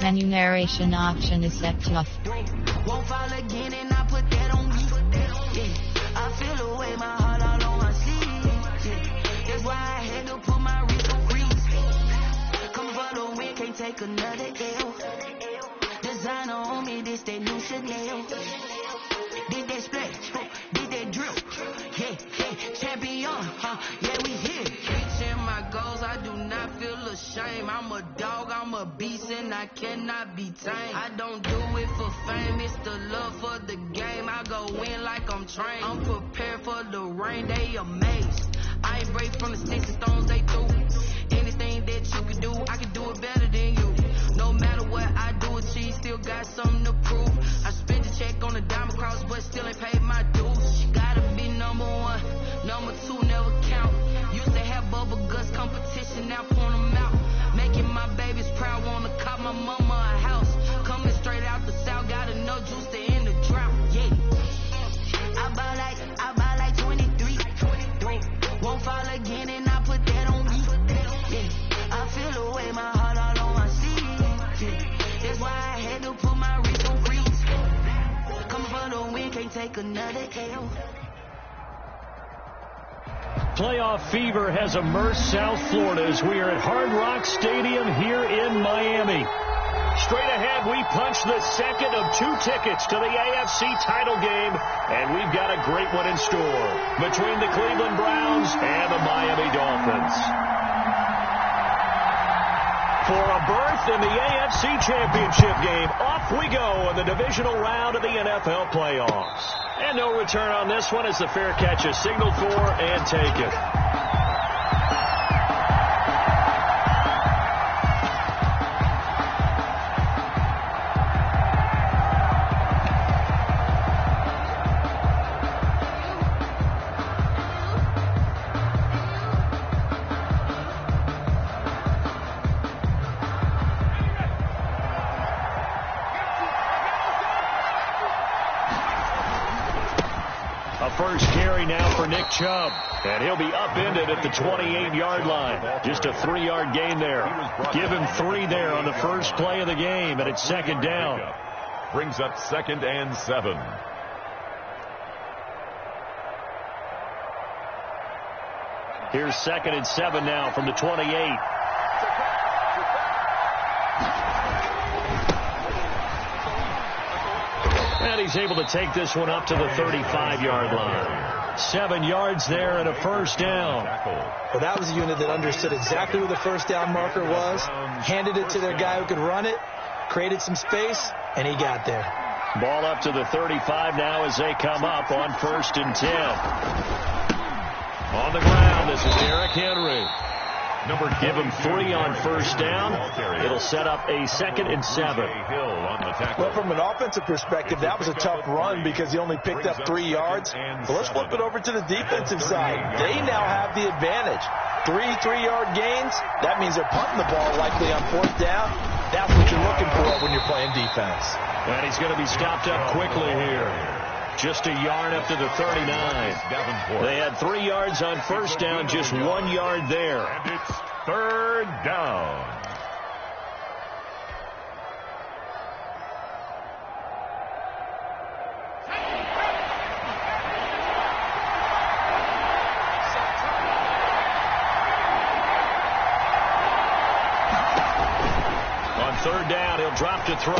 Menu narration option is set to off. Won't fall again and I put that on me. Yeah. I feel away my heart all on my sleeve. Yeah. That's why I had to put my wrist on freeze. Come for the win, can't take another L. Designer on me, this that new Chanel. Did that splash, did that drip. Yeah, champion, yeah, we here. Reaching my goals, I do not feel ashamed. I'm a dog, I'm a beast, and I cannot be tamed. I don't do it for fame, it's the love for the game. I go in like I'm trained. I'm prepared for the rain, they amazed. I ain't break from the sticks and stones they threw. Anything that you can do, I can do it better than you. No matter what I do, achieve, still got something to prove. I spent the check on the diamond cross, but still ain't paid my dues. She gotta be number one, number two never count. Used to have bubble guts competition, now point them out. Making my babies proud, wanna cop my mama a house. Coming straight out the south, got enough juice to end the drought. Yeah, I buy like 23. Won't fall again and I put that on me. Yeah, I feel away my heart all on my sleeve. Yeah, that's why I had to put my wrist on freeze. Coming for the win, can't take another L. Playoff fever has immersed South Florida as we are at Hard Rock Stadium here in Miami. Straight ahead, we punch the second of 2 tickets to the AFC title game, and we've got a great one in store between the Cleveland Browns and the Miami Dolphins. For a berth in the AFC Championship game, off we go in the divisional round of the NFL playoffs. And no return on this one as the fair catch is signaled for and taken. First carry now for Nick Chubb, and he'll be upended at the 28-yard line. Just a 3-yard gain there. Give him 3 there on the first play of the game, and it's second down. Brings up 2nd and 7. Here's 2nd and 7 now from the 28. And he's able to take this one up to the 35-yard line. 7 yards there and a first down. Well, that was a unit that understood exactly where the first down marker was, handed it to their guy who could run it, created some space, and he got there. Ball up to the 35 now as they come up on 1st and 10. On the ground, this is Derrick Henry. Give him 3 on first down. It'll set up a 2nd and 7. Well, from an offensive perspective, that was a tough run because he only picked up 3 yards. But let's flip it over to the defensive side. They now have the advantage. 3 3-yard gains. That means they're punting the ball likely on 4th down. That's what you're looking for when you're playing defense. And he's going to be stopped up quickly here. Just a yard up to the 39. They had 3 yards on first down, just 1 yard there. And it's 3rd down. On 3rd down, he'll drop to throw.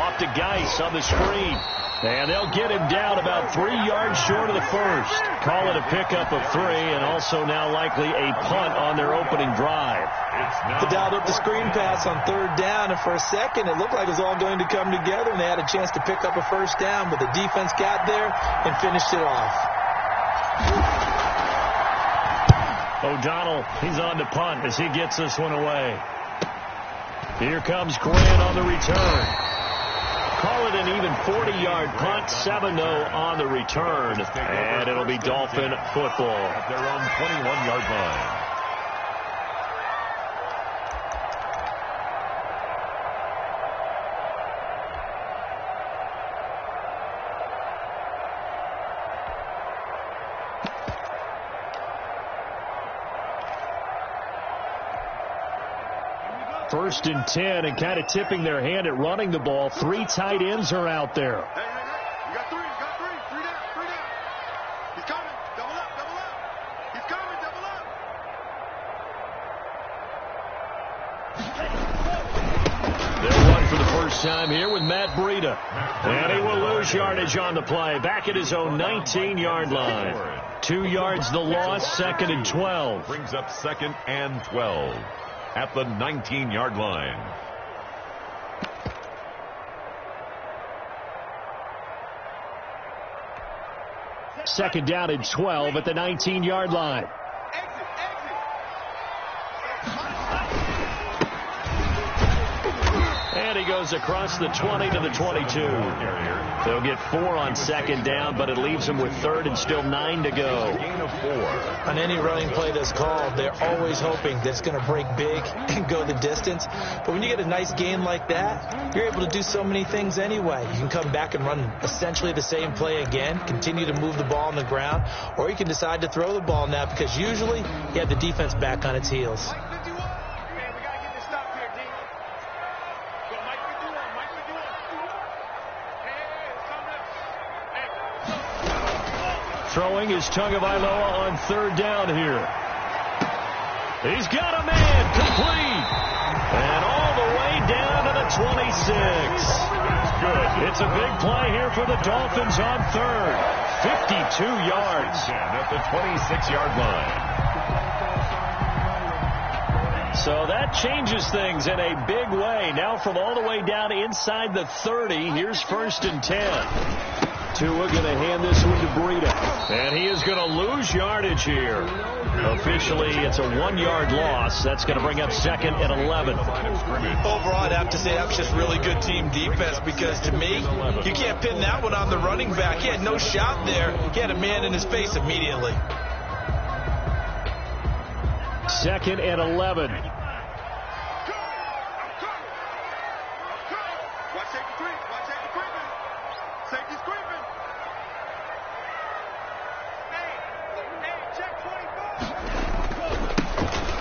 Off to Geis on the screen. And they'll get him down about 3 yards short of the first. Call it a pickup of 3, and also now likely a punt on their opening drive. They dialed up the screen pass on 3rd down, and for a second it looked like it was all going to come together, and they had a chance to pick up a first down, but the defense got there and finished it off. O'Donnell, he's on to punt as he gets this one away. Here comes Grant on the return. Call it an even 40-yard punt, 7-0 on the return, and it'll be Dolphin football. At their own 21-yard line. 1st and 10, and kind of tipping their hand at running the ball. 3 tight ends are out there. Hey, you got 3. Three down. He's coming. Double up. He's coming, double up. They'll run for the first time here with Matt Breida. And he will lose yardage on the play. Back at his own 19-yard line. 2 yards the loss, 2nd and 12. Brings up 2nd and 12 at the 19-yard line. Second down and 12 at the 19-yard line. And he goes across the 20 to the 22. They'll get 4 on 2nd down, but it leaves them with 3rd and still 9 to go. Gain of 4. On any running play that's called, they're always hoping that it's going to break big and go the distance. But when you get a nice gain like that, you're able to do so many things anyway. You can come back and run essentially the same play again, continue to move the ball on the ground, or you can decide to throw the ball now because usually you have the defense back on its heels. Throwing is Tagovailoa on 3rd down here. He's got a man complete. And all the way down to the 26. That's good. It's a big play here for the Dolphins on 3rd. 52 yards. At the 26-yard line. So that changes things in a big way. Now from all the way down inside the 30, here's 1st and 10. Tua going to hand this one to Breida. And he is going to lose yardage here. Officially, it's a 1-yard loss. That's going to bring up 2nd and 11. Overall, I'd have to say that was just really good team defense because, to me, you can't pin that one on the running back. He had no shot there. He had a man in his face immediately. 2nd and 11.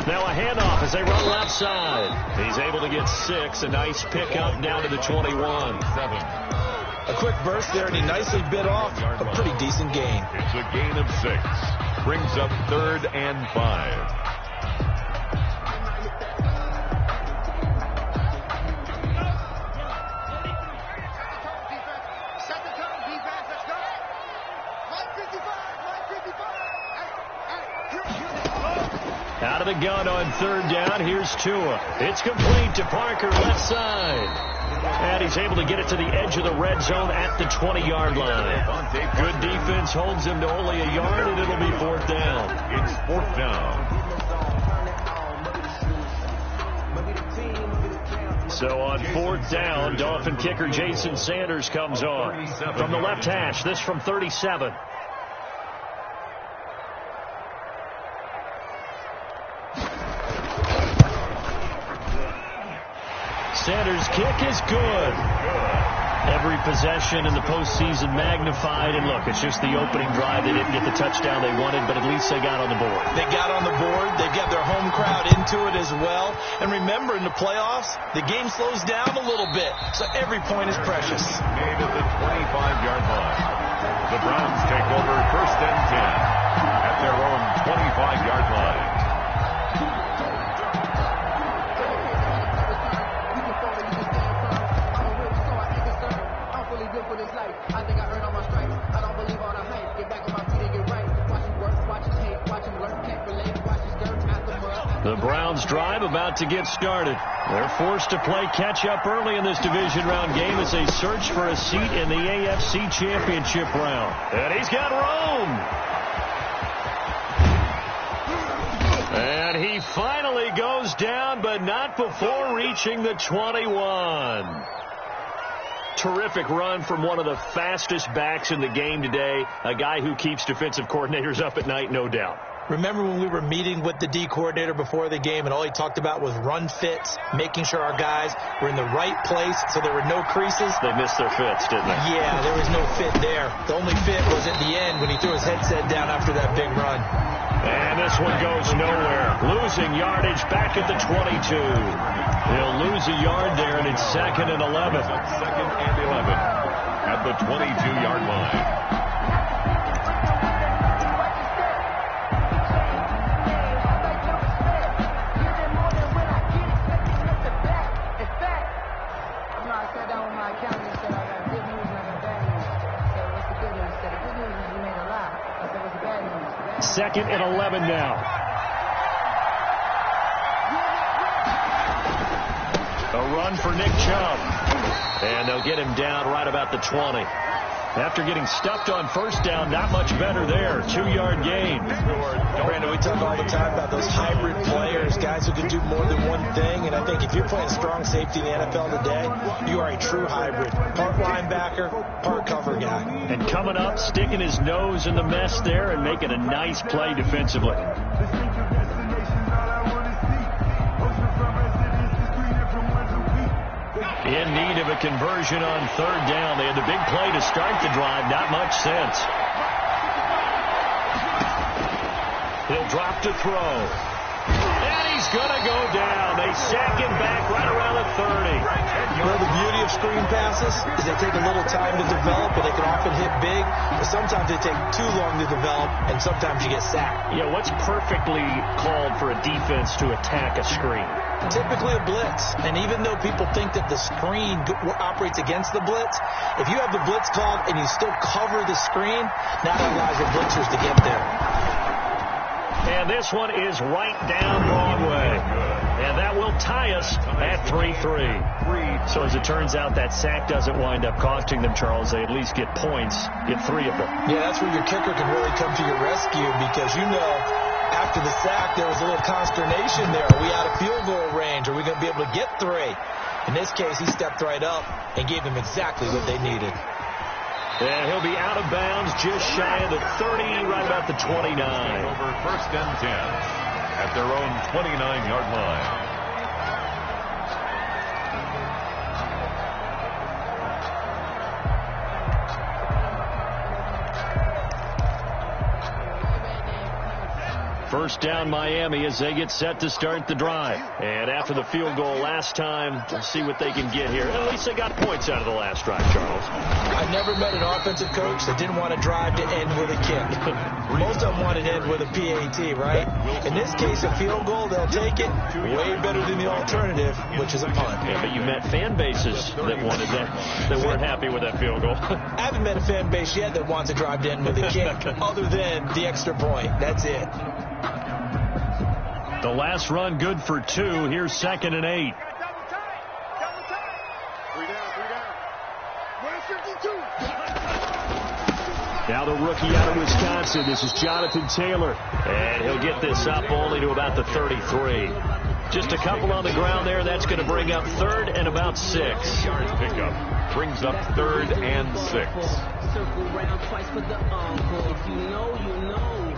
Now a handoff as they run left side. He's able to get 6. A nice pickup down to the 21. A quick burst there, and he nicely bit off a pretty decent gain. It's a gain of 6. Brings up 3rd and 5. Out of the gun on 3rd down. Here's Tua. It's complete to Parker left side. And he's able to get it to the edge of the red zone at the 20-yard line. Good defense holds him to only a yard, and it'll be 4th down. It's 4th down. So on 4th down, Dolphin kicker Jason Sanders comes on. From the left hash, this from 37. Sanders' kick is good. Every possession in the postseason magnified. And look, it's just the opening drive. They didn't get the touchdown they wanted, but at least they got on the board. They got on the board. They got their home crowd into it as well. And remember, in the playoffs, the game slows down a little bit. So every point is precious. Made at the 25-yard line. The Browns take over 1st and 10 at their own 25-yard line. The Browns drive about to get started. They're forced to play catch-up early in this division round game as they search for a seat in the AFC Championship round. And he's got room. And he finally goes down, but not before reaching the 21. Terrific run from one of the fastest backs in the game today. A guy who keeps defensive coordinators up at night, no doubt. Remember when we were meeting with the D coordinator before the game and all he talked about was run fits, making sure our guys were in the right place so there were no creases? They missed their fits, didn't they? Yeah, there was no fit there. The only fit was at the end when he threw his headset down after that big run. And this one goes nowhere. Losing yardage back at the 22. They'll lose a yard there, and it's 2nd and 11. 2nd and 11 at the 22-yard line. Second and 11 now. A run for Nick Chubb. And they'll get him down right about the 20. After getting stuffed on first down, not much better there. 2-yard gain. Brandon, we talk all the time about those hybrid players, guys who can do more than one thing. And I think if you're playing strong safety in the NFL today, you are a true hybrid. Part linebacker, part cover guy. And coming up, sticking his nose in the mess there and making a nice play defensively. In need of a conversion on 3rd down. They had the big play to start the drive. Not much sense. He'll drop to throw. And he's going to go down. They sack him back right around the 30. You know, the beauty of screen passes is they take a little time to develop, and they can often hit big. But sometimes they take too long to develop, and sometimes you get sacked. Yeah, what's perfectly called for a defense to attack a screen? Typically a blitz. And even though people think that the screen operates against the blitz, if you have the blitz called and you still cover the screen, that allows the blitzers to get there. And this one is right down Broadway. And that will tie us at 3-3. So as it turns out, that sack doesn't wind up costing them, Charles. They at least get points, get 3 of them. Yeah, that's where your kicker can really come to your rescue, because you know after the sack there was a little consternation there. Are we out of field goal range? Are we going to be able to get 3? In this case, he stepped right up and gave them exactly what they needed. And he'll be out of bounds just shy of the 30, right about the 29. Over 1st and 10 at their own 29-yard line. First down Miami as they get set to start the drive. And after the field goal last time, we'll see what they can get here. At least they got points out of the last drive, Charles. I've never met an offensive coach that didn't want to drive to end with a kick. Most of them wanted to end with a PAT, right? In this case, a field goal, they'll take it. Way better than the alternative, which is a punt. Yeah, but you met fan bases that wanted that weren't happy with that field goal. I haven't met a fan base yet that wants to drive to end with a kick, other than the extra point. That's it. The last run good for 2. Here's 2nd and 8. Now the rookie out of Wisconsin. This is Jonathan Taylor. And he'll get this up only to about the 33. Just a couple on the ground there. That's going to bring up 3rd and about 6. Yards pickup brings up 3rd and 6. Circle round twice for the encore. If you know, you know.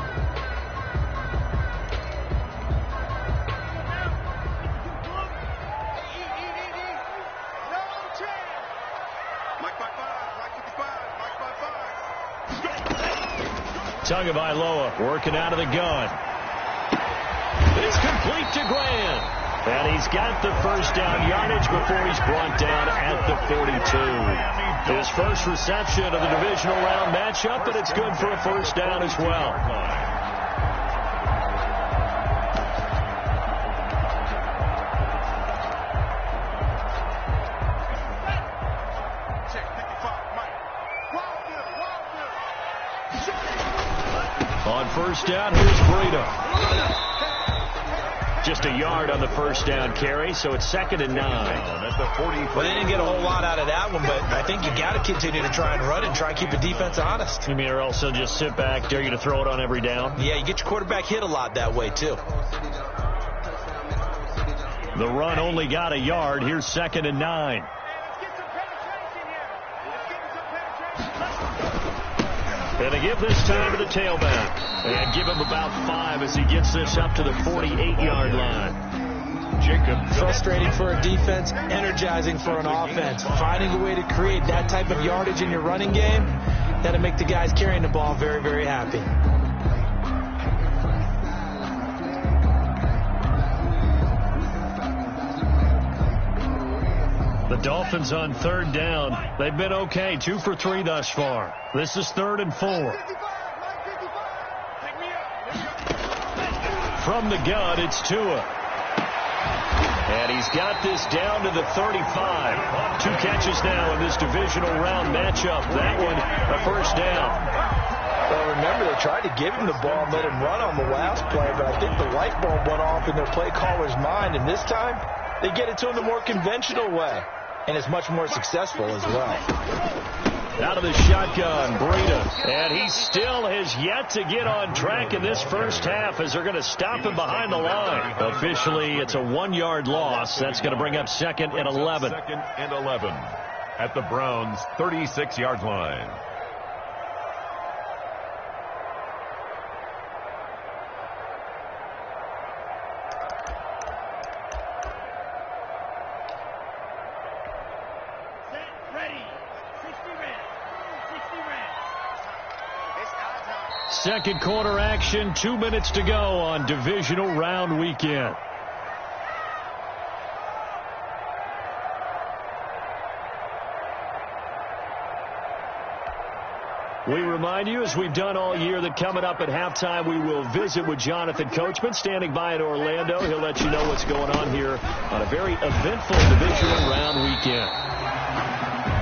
Tagovailoa working out of the gun. It's complete to Graham. And he's got the first down yardage before he's brought down at the 42. His first reception of the divisional round matchup, but it's good for a first down as well. On first down, here's Breida. Just a yard on the first down carry, so it's 2nd and 9. At the 40. Well, they didn't get a whole lot out of that one, but I think you got to continue to try and run and try and keep the defense honest. You mean, or else they'll just sit back, dare you to throw it on every down? Yeah, you get your quarterback hit a lot that way, too. The run only got a yard. Here's 2nd and 9. And they give this time to the tailback. And give him about 5 as he gets this up to the 48-yard line. Jacob. Frustrating for a defense, energizing for an offense. Finding a way to create that type of yardage in your running game, that'll make the guys carrying the ball very, very happy. The Dolphins on 3rd down. They've been okay, 2 for 3 thus far. This is 3rd and 4. From the gun, it's Tua. And he's got this down to the 35. 2 catches now in this divisional round matchup. That one, a first down. Well, remember, they tried to give him the ball and let him run on the last play, but I think the light bulb went off in their play caller's mind, and this time they get it to him the more conventional way, and it's much more successful as well. Out of the shotgun, Breida. And he still has yet to get on track in this first half as they're going to stop him behind the line. Officially, it's a 1-yard loss. That's going to bring up 2nd and 11. 2nd and 11 at the Browns' 36-yard line. Second quarter action, 2 minutes to go on divisional round weekend. We remind you, as we've done all year, that coming up at halftime, we will visit with Jonathan Coachman, standing by in Orlando. He'll let you know what's going on here on a very eventful divisional round weekend.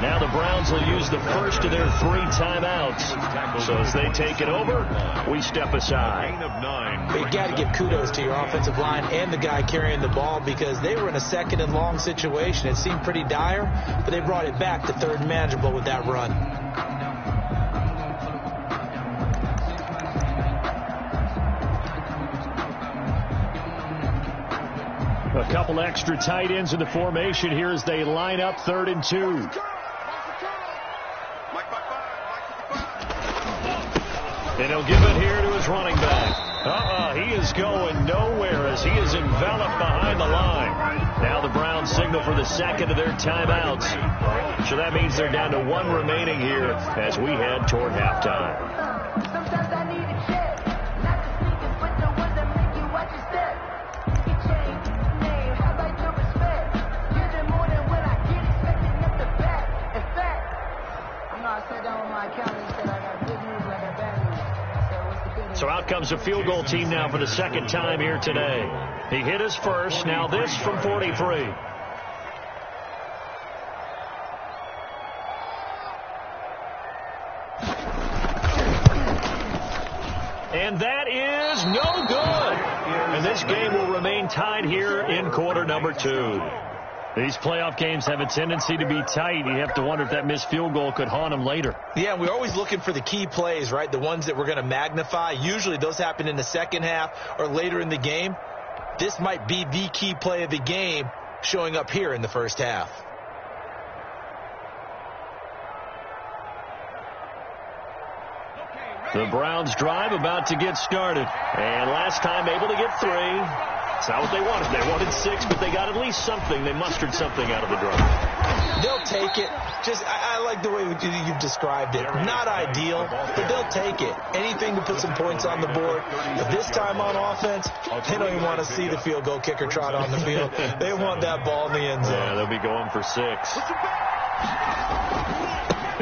Now the Browns will use the first of their 3 timeouts. So as they take it over, we step aside. You got to give kudos to your offensive line and the guy carrying the ball, because they were in a 2nd and long situation. It seemed pretty dire, but they brought it back to 3rd and manageable with that run. A couple extra tight ends in the formation here as they line up 3rd and 2. And he'll give it here to his running back. He is going nowhere as he is enveloped behind the line. Now the Browns signal for the 2nd of their timeouts. So that means they're down to 1 remaining here as we head toward halftime. So out comes a field goal team now for the 2nd time here today. He hit his first. Now this from 43. And that is no good. And this game will remain tied here in quarter number 2. These playoff games have a tendency to be tight. You have to wonder if that missed field goal could haunt them later. Yeah, we're always looking for the key plays, right? The ones that we're going to magnify. Usually those happen in the second half or later in the game. This might be the key play of the game showing up here in the first half. The Browns drive about to get started. And last time able to get 3. That's not what they wanted. They wanted 6, but they got at least something. They mustered something out of the drive. They'll take it. I like the way you've described it. Not ideal, but they'll take it. Anything to put some points on the board. But this time on offense, they don't even want to see the field goal kicker trot on the field. They want that ball in the end zone. Yeah, they'll be going for 6.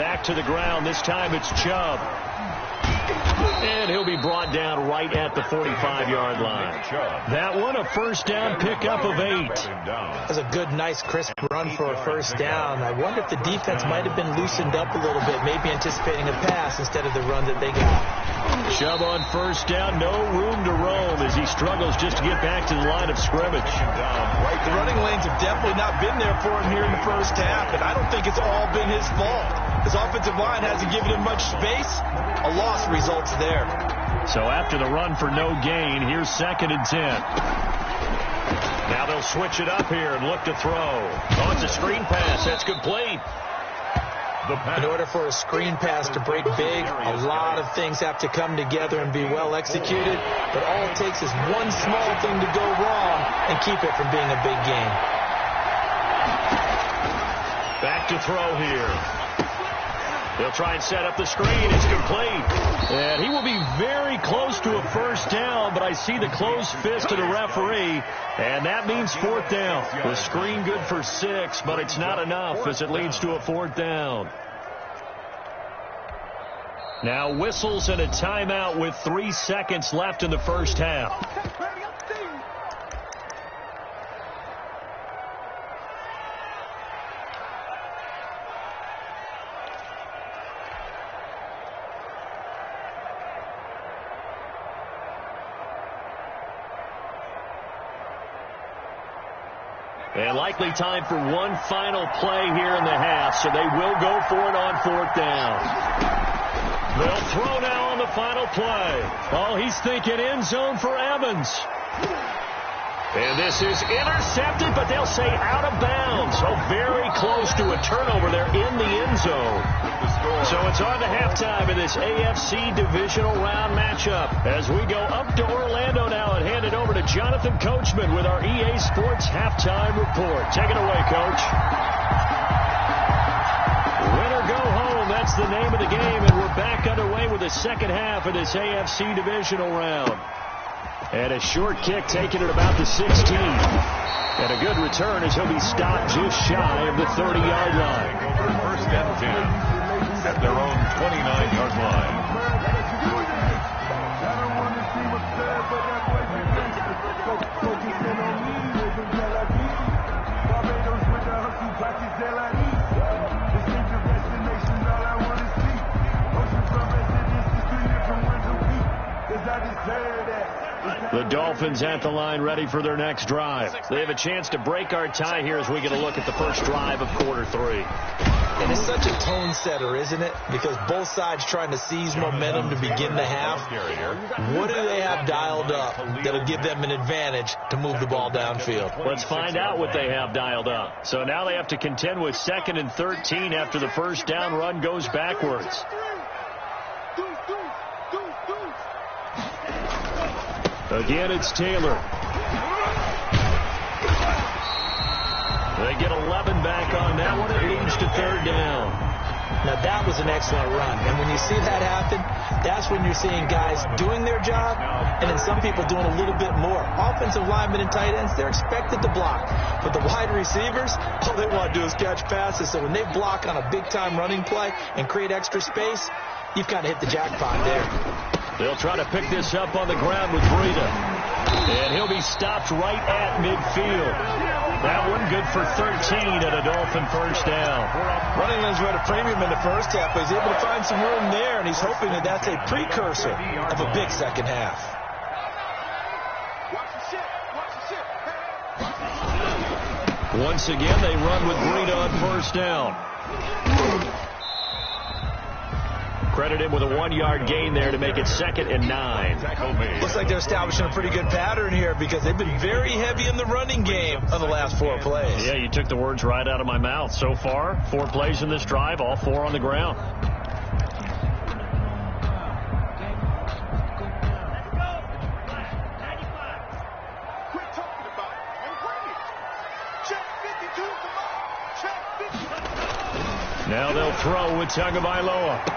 Back to the ground. This time it's Chubb. And he'll be brought down right at the 45-yard line. That one, a first down pickup of 8. That's a good, nice, crisp run for a first down. I wonder if the defense might have been loosened up a little bit, maybe anticipating a pass instead of the run that they got. Chubb on first down, no room to roam as he struggles just to get back to the line of scrimmage. Right, the running lanes have definitely not been there for him here in the first half, and I don't think it's all been his fault. His offensive line hasn't given him much space. A loss results there. So after the run for no gain, here's 2nd and 10. Now they'll switch it up here and look to throw. Oh, it's a screen pass. That's complete. In order for a screen pass to break big, a lot of things have to come together and be well executed. But all it takes is one small thing to go wrong and keep it from being a big game. Back to throw here. He'll try and set up the screen. It's complete. And he will be very close to a first down, but I see the closed fist of the referee, and that means fourth down. The screen good for 6, but it's not enough as it leads to a fourth down. Now whistles and a timeout with 3 seconds left in the first half. And likely time for one final play here in the half, so they will go for it on fourth down. They'll throw now on the final play. Oh, he's thinking end zone for Evans. And this is intercepted, but they'll say out of bounds. So very close to a turnover there in the end zone. So it's on to halftime in this AFC divisional round matchup. As we go up to Orlando now and hand it over to Jonathan Coachman with our EA Sports halftime report. Take it away, Coach. Win or go home, that's the name of the game, and we're back underway with the second half of this AFC divisional round. And a short kick taken at about the 16. And a good return as he'll be stopped just shy of the 30-yard line. First and 10 at their own 29-yard line. The Dolphins at the line ready for their next drive. They have a chance to break our tie here as we get a look at the first drive of quarter 3. And it's such a tone setter, isn't it? Because both sides trying to seize momentum to begin the half. What do they have dialed up that'll give them an advantage to move the ball downfield? Let's find out what they have dialed up. So now they have to contend with 2nd and 13 after the first down run goes backwards. Again, it's Taylor. They get 11 back on that one. It leads to 3rd down. Now, that was an excellent run. And when you see that happen, that's when you're seeing guys doing their job and then some people doing a little bit more. Offensive linemen and tight ends, they're expected to block. But the wide receivers, all they want to do is catch passes. So when they block on a big-time running play and create extra space, you've kind of hit the jackpot there. They'll try to pick this up on the ground with Breida. And he'll be stopped right at midfield. That one good for 13 at a Dolphin first down. Running lanes were at a premium in the first half, but he's able to find some room there, and he's hoping that that's a precursor of a big second half. Once again, they run with Breida on first down. Credit him with a 1-yard gain there to make it 2nd and 9. Looks like they're establishing a pretty good pattern here because they've been very heavy in the running game on the last 4 plays. Yeah, you took the words right out of my mouth. So far, 4 plays in this drive, all 4 on the ground. Now they'll throw with Tagovailoa.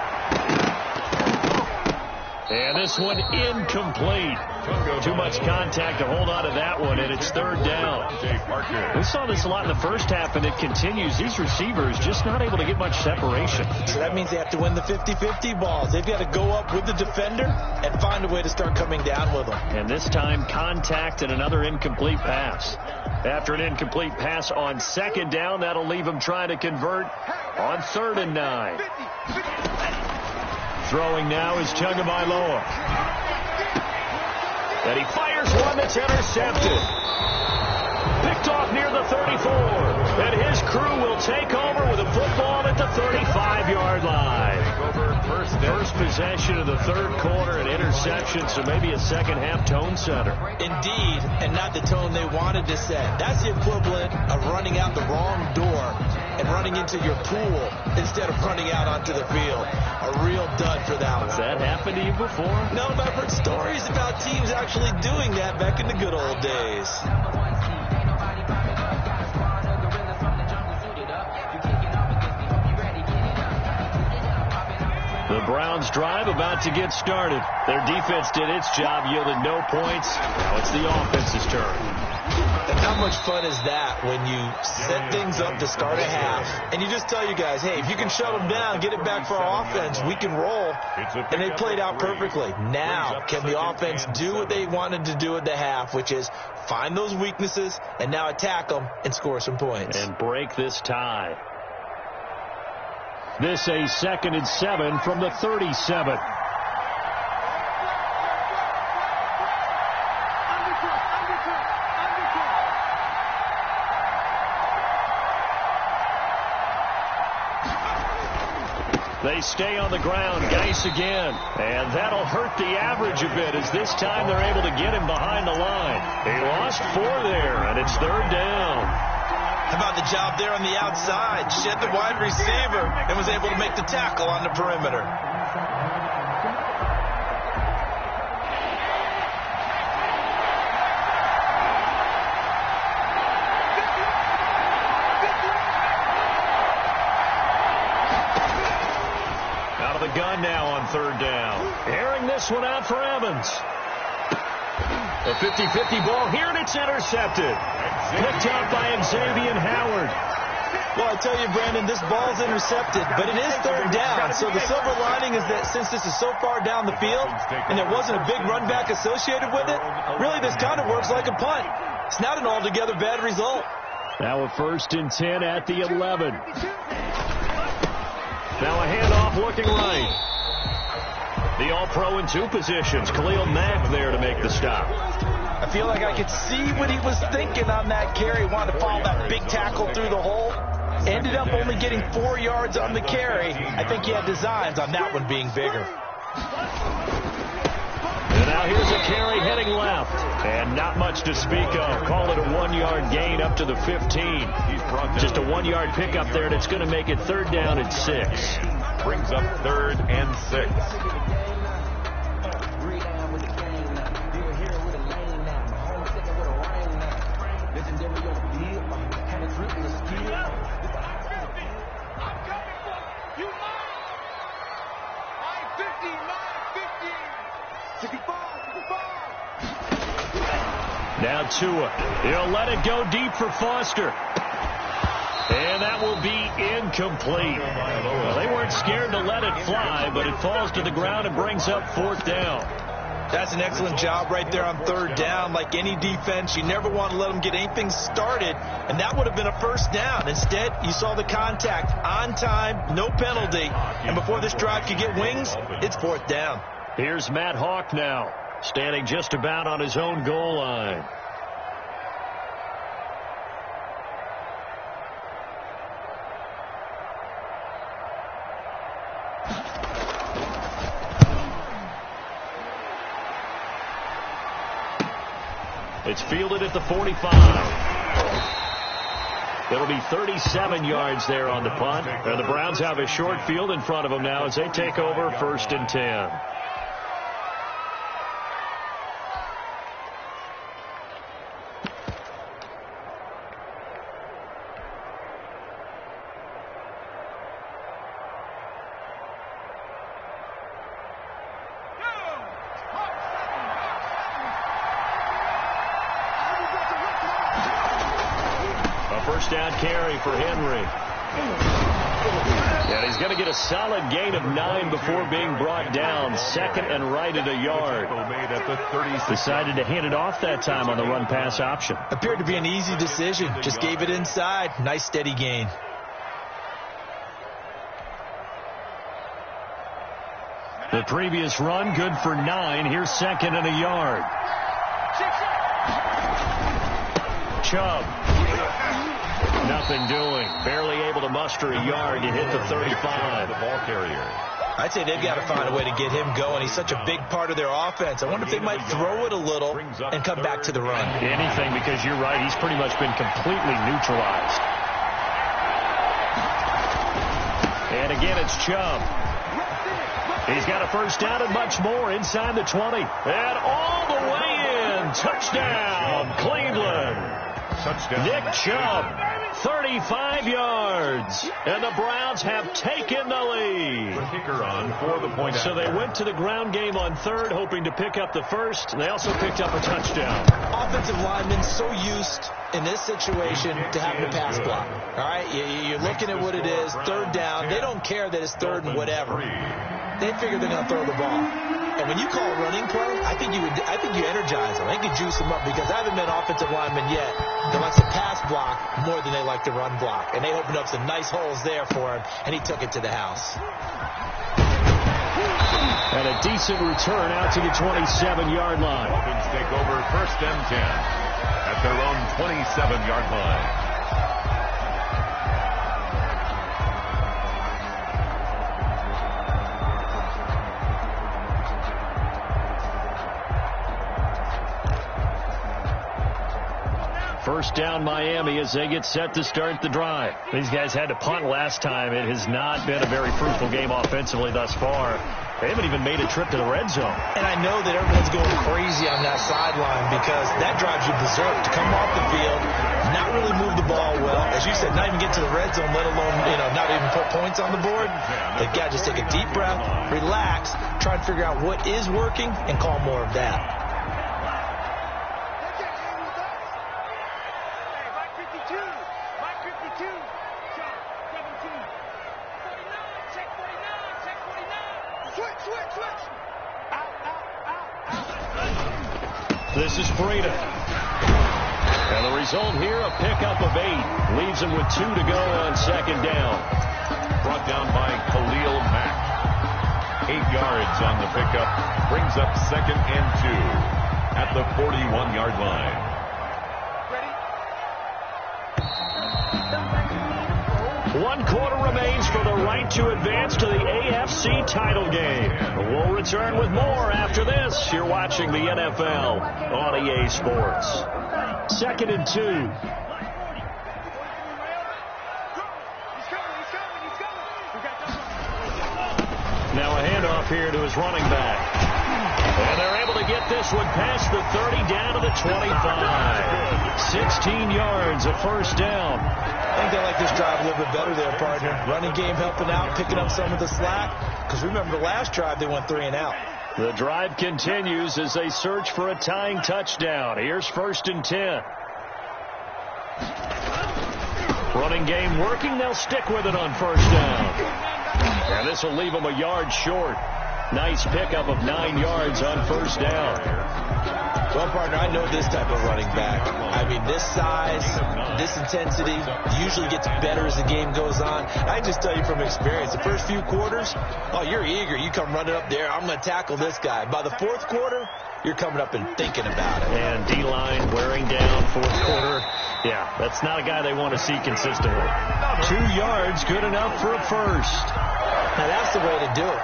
And this one incomplete. Too much contact to hold on to that one, and it's 3rd down. We saw this a lot in the first half, and it continues. These receivers just not able to get much separation. So that means they have to win the 50-50 balls. They've got to go up with the defender and find a way to start coming down with them. And this time, contact and another incomplete pass. After an incomplete pass on 2nd down, that'll leave them trying to convert on 3rd and 9. Throwing now is Tagovailoa. And he fires one that's intercepted. Picked off near the 34. And his crew will take over with a football at the 35-yard line. over first possession of the third quarter, an interception, so maybe a second-half tone setter. Indeed, and not the tone they wanted to set. That's the equivalent of running out the wrong door and running into your pool instead of running out onto the field. A real dud for that one. Has that happened to you before? No, but I've heard stories about teams actually doing that back in the good old days. The Browns drive about to get started. Their defense did its job, yielded no points. Now it's the offense's turn. And how much fun is that when you set things up to start a half and you just tell you guys, hey, if you can shut them down, get it back for our offense, we can roll. And they played out perfectly. Now, can the offense do what they wanted to do at the half, which is find those weaknesses and now attack them and score some points? And break this tie. This a 2nd and 7 from the 37. They stay on the ground. Geis again. And that'll hurt the average a bit as this time they're able to get him behind the line. He lost 4 there, and it's 3rd down. How about the job there on the outside? Shed the wide receiver and was able to make the tackle on the perimeter. Out of the gun now on 3rd down. Airing this one out for Evans. A 50-50 ball here, and it's intercepted. Picked up by Xavier Howard. Well, I tell you, Brandon, this ball's intercepted, but it is 3rd down. So the silver lining is that since this is so far down the field and there wasn't a big run back associated with it, really this kind of works like a punt. It's not an altogether bad result. Now a 1st and 10 at the 11. Now a handoff looking right. The All-Pro in 2 positions. Khalil Mack there to make the stop. I feel like I could see what he was thinking on that carry. Wanted to follow that big tackle through the hole. Ended up only getting 4 yards on the carry. I think he had designs on that one being bigger. And now here's a carry heading left. And not much to speak of. Call it a 1-yard gain up to the 15. Just a 1-yard pickup there, and it's going to make it 3rd down and 6. brings up 3rd and 6. Now Tua. He'll let it go deep for Foster. And that will be incomplete. Well, they weren't scared to let it fly, but it falls to the ground and brings up 4th down. That's an excellent job right there on 3rd down. Like any defense, you never want to let them get anything started, and that would have been a 1st down. Instead, you saw the contact on time, no penalty, and before this drive could get wings, it's 4th down. Here's Matt Hawk now, standing just about on his own goal line. It's fielded at the 45. It'll be 37 yards there on the punt. And the Browns have a short field in front of them now as they take over 1st and 10. Down carry for Henry. And he's going to get a solid gain of 9 before being brought down. 2nd and right at a yard. Decided to hand it off that time on the run-pass option. Appeared to be an easy decision. Just gave it inside. Nice steady gain. The previous run good for 9. Here's 2nd and a yard. Chubb. Nothing doing. Barely able to muster a yard to hit the 35. The ball carrier. I'd say they've got to find a way to get him going. He's such a big part of their offense. I wonder if they might throw it a little and come back to the run. Anything, because you're right. He's pretty much been completely neutralized. And again, it's Chubb. He's got a first down and much more inside the 20. And all the way in. Touchdown, Cleveland. Touchdown. Nick Chubb, 35 yards. And the Browns have taken the lead. The kicker on for the point. So they went to the ground game on third, hoping to pick up the first. They also picked up a touchdown. Offensive linemen so used in this situation to having a pass block. All right, you're looking at what it is, third down. They don't care that it's third and whatever. They figure they're going to throw the ball. And when you call a running play, I think you energize them. I think you juice them up, because I haven't met an offensive lineman yet that likes to pass block more than they like to run block. And they opened up some nice holes there for him, and he took it to the house. And a decent return out to the 27-yard line. Dolphins take over first and 10 at their own 27-yard line. First down Miami as they get set to start the drive. These guys had to punt last time. It has not been a very fruitful game offensively thus far. They haven't even made a trip to the red zone. And I know that everyone's going crazy on that sideline, because that drives you berserk to come off the field, not really move the ball well. As you said, not even get to the red zone, let alone, not even put points on the board. They've got to just take a deep breath, relax, try to figure out what is working, and call more of that. This is Breida. And the result here, a pickup of 8. Leaves him with 2 to go on second down. Brought down by Khalil Mack. 8 yards on the pickup. Brings up second and 2 at the 41-yard line. 1 quarter remains for the right to advance to the AFC title game. We'll return with more after this. You're watching the NFL on EA Sports. Second and 2. Now a handoff here to his running back. And they're able to get this one past the 30 down to the 25. 16 yards, a first down. I think they like this drive a little bit better there, partner. Running game helping out, picking up some of the slack. Because remember, the last drive they went 3 and out. The drive continues as they search for a tying touchdown. Here's first and 10. Running game working. They'll stick with it on first down. And this will leave them a yard short. Nice pickup of 9 yards on first down. Well, partner, I know this type of running back. I mean, this size, this intensity usually gets better as the game goes on. I just tell you from experience, the first few quarters, you're eager. You come running up there, I'm going to tackle this guy. By the fourth quarter, you're coming up and thinking about it. And D-line wearing down fourth quarter. Yeah, that's not a guy they want to see consistently. 2 yards, good enough for a first. Now, that's the way to do it.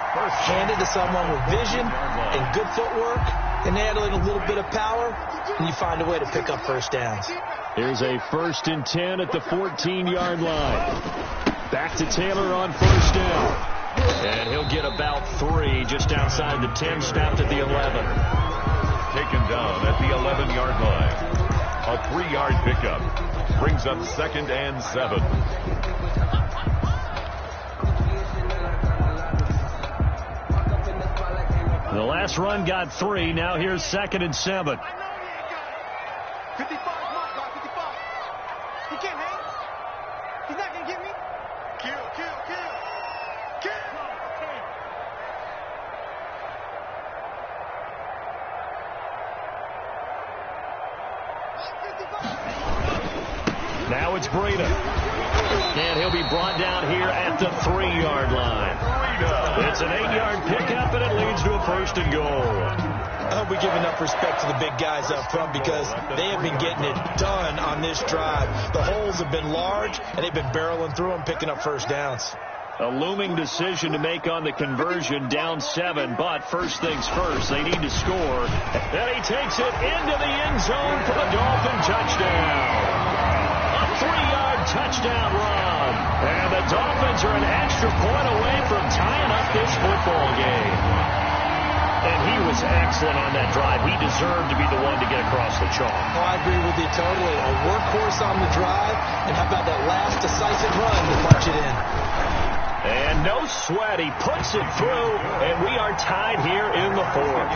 Hand it to someone with vision and good footwork, and add a little bit of power, and you find a way to pick up first downs. Here's a first and 10 at the 14-yard line. Back to Taylor on first down. And he'll get about 3 just outside the 10, snapped at the 11. Taken down at the 11-yard line. A 3-yard pickup. Brings up second and 7. The last run got 3. Now here's second and 7. 55, mark, 55. He can't hang. He's not going to get me. Kill. Now it's Breida. And he'll be brought down here at the 3-yard line. It's an 8-yard pickup, and it leads to a first and goal. I hope we give enough respect to the big guys up front, because they have been getting it done on this drive. The holes have been large, and they've been barreling through them, picking up first downs. A looming decision to make on the conversion, down 7, but first things first, they need to score. And he takes it into the end zone for the Dolphin touchdown. A 3-yard touchdown run. And the Dolphins are an extra point away from tying up this football game. And he was excellent on that drive. He deserved to be the one to get across the chalk. Oh, I agree with you totally. A workhorse on the drive, and how about that last decisive run to punch it in? And no sweat. He puts it through, and we are tied here in the 4th.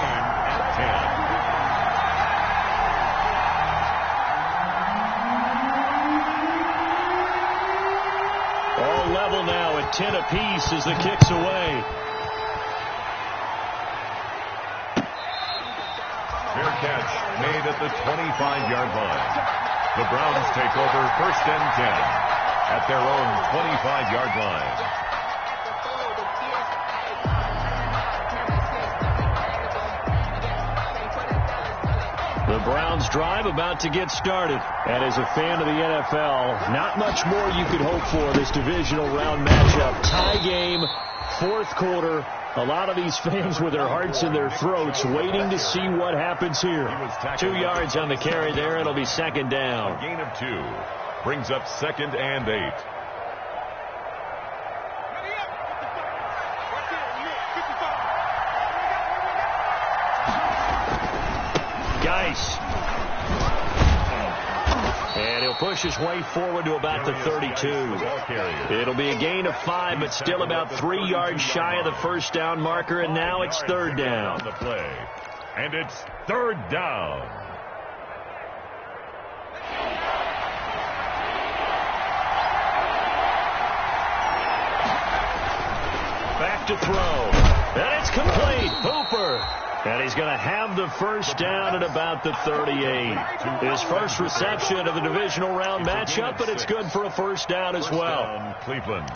All level now at 10 apiece as the kick's away. Fair catch made at the 25-yard line. The Browns take over 1st and 10 at their own 25-yard line. The Browns drive about to get started. And as a fan of the NFL, not much more you could hope for this divisional round matchup. Tie game, 4th quarter. A lot of these fans with their hearts in their throats waiting to see what happens here. 2 yards on the carry there. It'll be 2nd down. A gain of 2 brings up 2nd and 8. Geis. And he'll push his way forward to about the 32. It'll be a gain of 5, but still about 3 yards shy of the first down marker, and now it's 3rd down. On the play. And it's 3rd down. Back to throw. And it's complete. Hooper. And he's going to have the first down at about the 38. His first reception of the divisional round matchup, but it's good for a first down as well. Cleveland.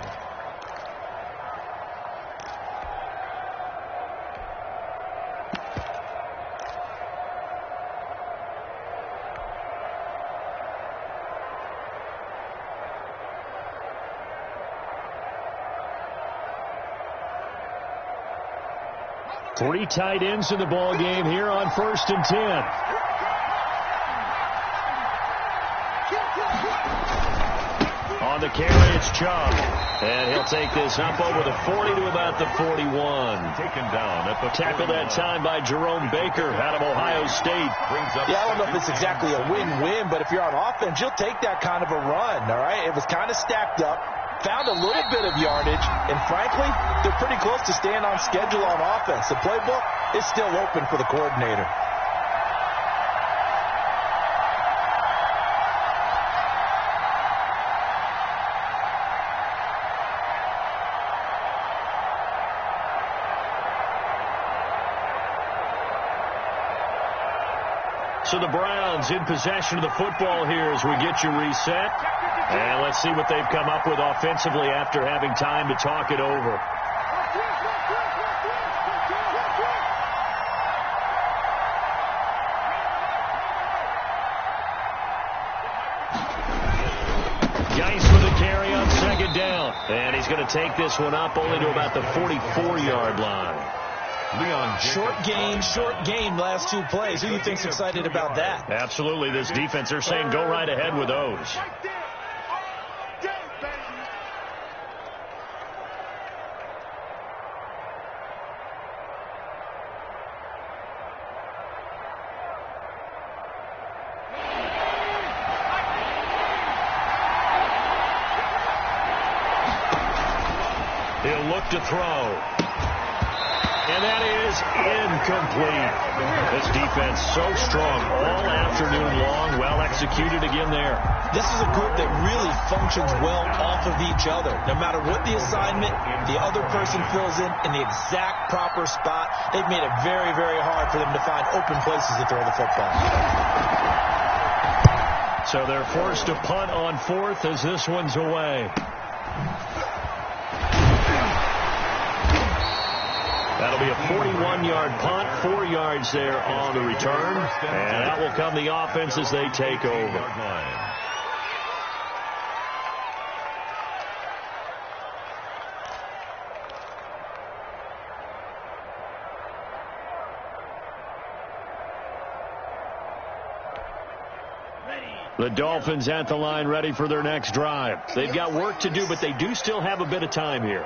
Three tight ends in the ball game here on 1st and 10. On the carry, it's Chubb. And he'll take this up over the 40 to about the 41. Taken down at the tackle that time by Jerome Baker out of Ohio State. Yeah, I don't know if it's exactly a win-win, but if you're on offense, you'll take that kind of a run, all right? It was kind of stacked up. Found a little bit of yardage, and frankly, they're pretty close to staying on schedule on offense. The playbook is still open for the coordinator. So the Browns in possession of the football here as we get you reset. And let's see what they've come up with offensively after having time to talk it over. Geis with a carry on 2nd down. And he's going to take this one up only to about the 44-yard line. Short gain, last 2 plays. Who do you think's excited about that? Absolutely. This defense, they're saying go right ahead with those. He'll look to throw. And that is incomplete. This defense so strong all afternoon long. Well executed again there. This is a group that really functions well off of each other. No matter what the assignment, the other person fills in the exact proper spot. They've made it very, very hard for them to find open places to throw the football. So they're forced to punt on 4th as this one's away. That'll be a 41-yard punt, 4 yards there on the return. And out will come the offense as they take over. The Dolphins at the line ready for their next drive. They've got work to do, but they do still have a bit of time here.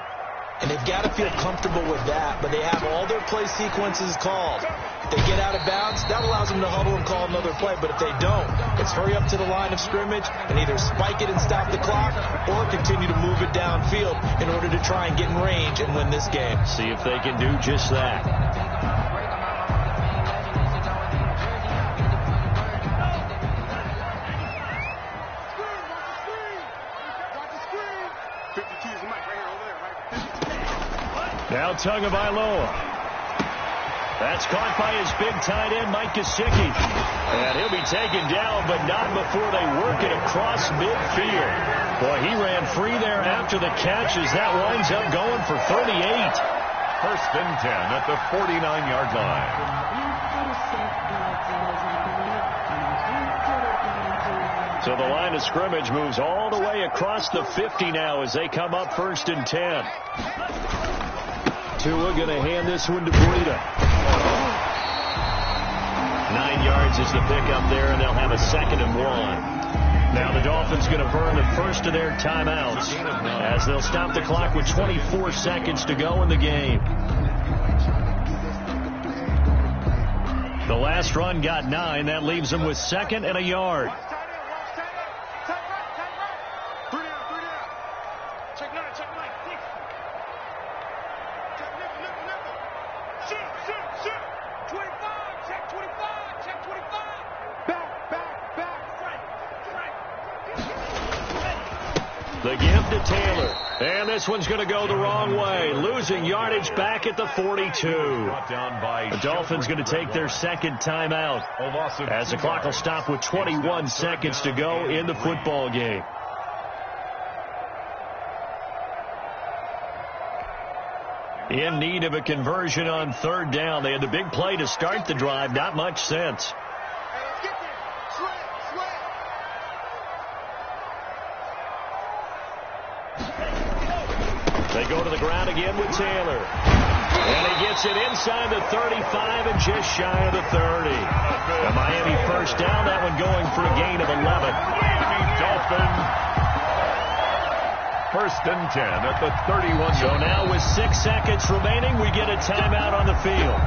And they've got to feel comfortable with that, but they have all their play sequences called. If they get out of bounds, that allows them to huddle and call another play. But if they don't, it's hurry up to the line of scrimmage and either spike it and stop the clock or continue to move it downfield in order to try and get in range and win this game. See if they can do just that. Now Tagovailoa. That's caught by his big tight end, Mike Gesicki. And he'll be taken down, but not before they work it across midfield. Boy, he ran free there after the catch as that winds up going for 38. First and 10 at the 49-yard line. So the line of scrimmage moves all the way across the 50 now as they come up first and 10. Tua going to hand this one to Breida. 9 yards is the pickup there, and they'll have a 2nd and 1. Now the Dolphins going to burn the first of their timeouts as they'll stop the clock with 24 seconds to go in the game. The last run got 9. That leaves them with 2nd and a yard. The give to Taylor. And this one's going to go the wrong way. Losing yardage back at the 42. The Dolphins going to take their 2nd timeout as the clock will stop with 21 seconds to go in the football game. In need of a conversion on 3rd down. They had the big play to start the drive. Not much sense. They go to the ground again with Taylor. And he gets it inside the 35 and just shy of the 30. The Miami first down. That one going for a gain of 11. Miami Dolphins. First and 10 at the 31. So now with 6 seconds remaining, we get a timeout on the field.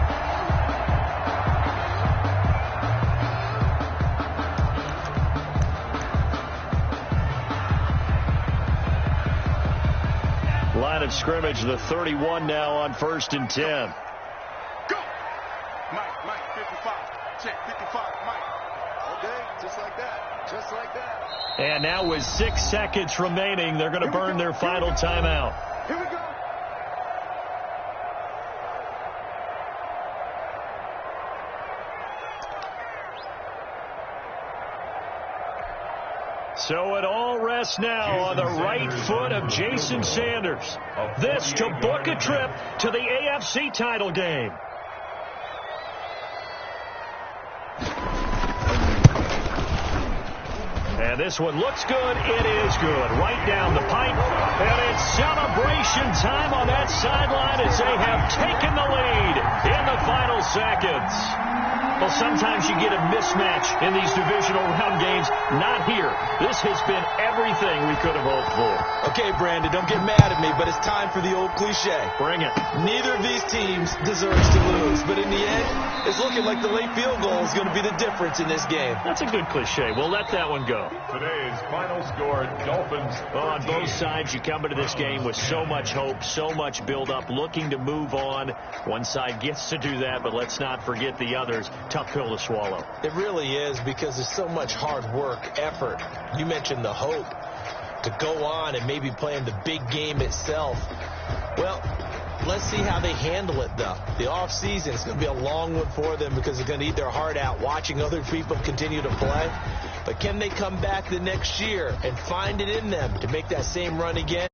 Line of scrimmage, the 31 now on 1st and 10. Go! Mike, 55. Check, 55, Mike. Okay, just like that. Just like that. And now with 6 seconds remaining, they're going to burn their final timeout. Here we go. So it all rests now on the right foot of Jason Sanders. This to book a trip to the AFC title game. And this one looks good. It is good. Right down the pipe. And it's celebration time on that sideline as they have taken the lead in the final seconds. Well, sometimes you get a mismatch in these divisional round games. Not here. This has been everything we could have hoped for. Okay, Brandon, don't get mad at me, but it's time for the old cliche. Bring it. Neither of these teams deserves to lose, but in the end, it's looking like the late field goal is going to be the difference in this game. That's a good cliche. We'll let that one go. Today's final score, Dolphins. Well, on both sides, you come into this game with so much hope, so much build-up, looking to move on. One side gets to do that, but let's not forget the others. Tough pill to swallow. It really is, because there's so much hard work, effort. You mentioned the hope to go on and maybe play in the big game itself. Well, let's see how they handle it, though. The offseason is going to be a long one for them because they're going to eat their heart out watching other people continue to play. But can they come back the next year and find it in them to make that same run again?